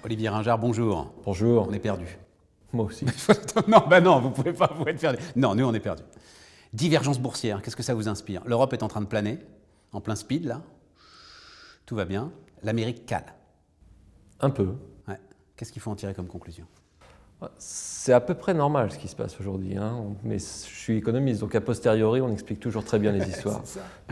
Olivier Ringard, bonjour. Bonjour. On est perdu. Moi aussi. Non, bah non, vous pouvez pas, vous être perdu. Non, nous on est perdu. Divergence boursière, qu'est-ce que ça vous inspire? L'Europe est en train de planer, en plein speed là. Tout va bien. L'Amérique cale. Un peu. Ouais. Qu'est-ce qu'il faut en tirer comme conclusion? C'est à peu près normal ce qui se passe aujourd'hui, hein. Mais je suis économiste, donc a posteriori, on explique toujours très bien les histoires.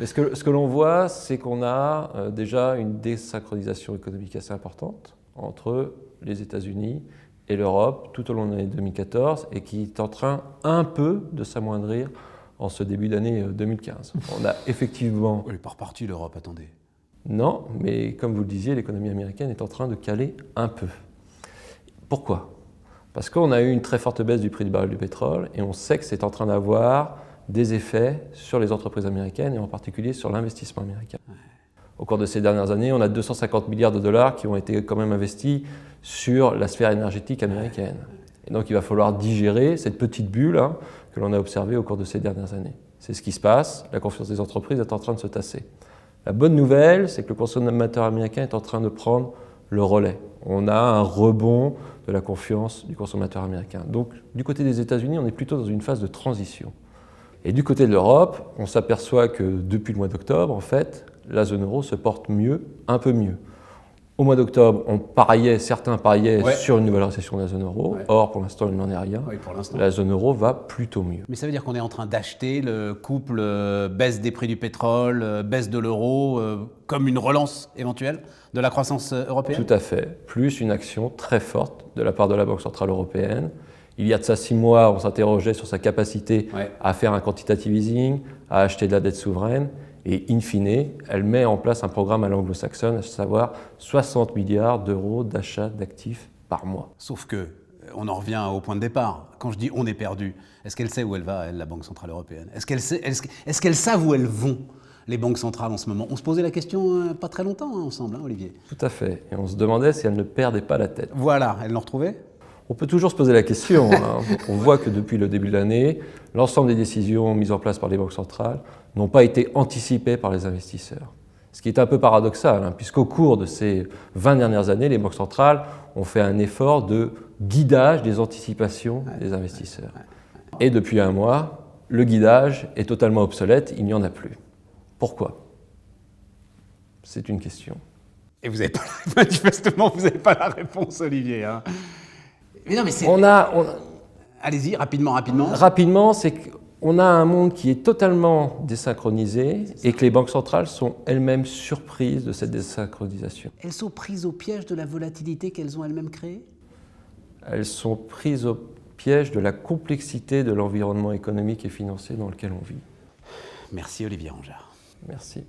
Mais ce que l'on voit, c'est qu'on a déjà une désynchronisation économique assez importante entre les États-Unis et l'Europe tout au long de l'année 2014 et qui est en train un peu de s'amoindrir en ce début d'année 2015. On a effectivement... Elle est pas repartie l'Europe, attendez. Non, mais comme vous le disiez, l'économie américaine est en train de caler un peu. Pourquoi ? Parce qu'on a eu une très forte baisse du prix du baril du pétrole et on sait que c'est en train d'avoir des effets sur les entreprises américaines et en particulier sur l'investissement américain. Au cours de ces dernières années, on a 250 milliards de dollars qui ont été quand même investis sur la sphère énergétique américaine. Et donc il va falloir digérer cette petite bulle que l'on a observée au cours de ces dernières années. C'est ce qui se passe, la confiance des entreprises est en train de se tasser. La bonne nouvelle, c'est que le consommateur américain est en train de prendre le relais. On a un rebond de la confiance du consommateur américain. Donc, du côté des États-Unis, on est plutôt dans une phase de transition. Et du côté de l'Europe, on s'aperçoit que depuis le mois d'octobre, en fait, la zone euro se porte mieux, un peu mieux. Au mois d'octobre, certains pariaient sur une nouvelle récession de la zone euro. Or, pour l'instant, il n'en est rien. Oui, pour l'instant. La zone euro va plutôt mieux. Mais ça veut dire qu'on est en train d'acheter le couple baisse des prix du pétrole, baisse de l'euro, comme une relance éventuelle de la croissance européenne? Tout à fait. Plus une action très forte de la part de la Banque centrale européenne. Il y a de ça 6 mois, on s'interrogeait sur sa capacité à faire un quantitative easing, à acheter de la dette souveraine. Et in fine, elle met en place un programme à l'anglo-saxonne, à savoir 60 milliards d'euros d'achat d'actifs par mois. Sauf que, on en revient au point de départ. Quand je dis on est perdu, est-ce qu'elle sait où elle va, elle, la Banque Centrale Européenne? Est-ce qu'elles savent où elles vont, les banques centrales en ce moment? On se posait la question pas très longtemps ensemble, Olivier. Tout à fait. Et on se demandait si elles ne perdaient pas la tête. Voilà, elles l'ont retrouvé? On peut toujours se poser la question. On voit que depuis le début de l'année, l'ensemble des décisions mises en place par les banques centrales n'ont pas été anticipées par les investisseurs. Ce qui est un peu paradoxal, puisqu'au cours de ces 20 dernières années, les banques centrales ont fait un effort de guidage des anticipations des investisseurs. Et depuis un mois, le guidage est totalement obsolète, il n'y en a plus. Pourquoi? C'est une question. Et vous n'avez pas, manifestement, vous n'avez pas la réponse, Olivier. Mais non, mais c'est... Allez-y, rapidement. Rapidement, c'est qu'on a un monde qui est totalement désynchronisé et que les banques centrales sont elles-mêmes surprises de cette désynchronisation. Elles sont prises au piège de la volatilité qu'elles ont elles-mêmes créée? Elles sont prises au piège de la complexité de l'environnement économique et financier dans lequel on vit. Merci Olivier Ringard. Merci.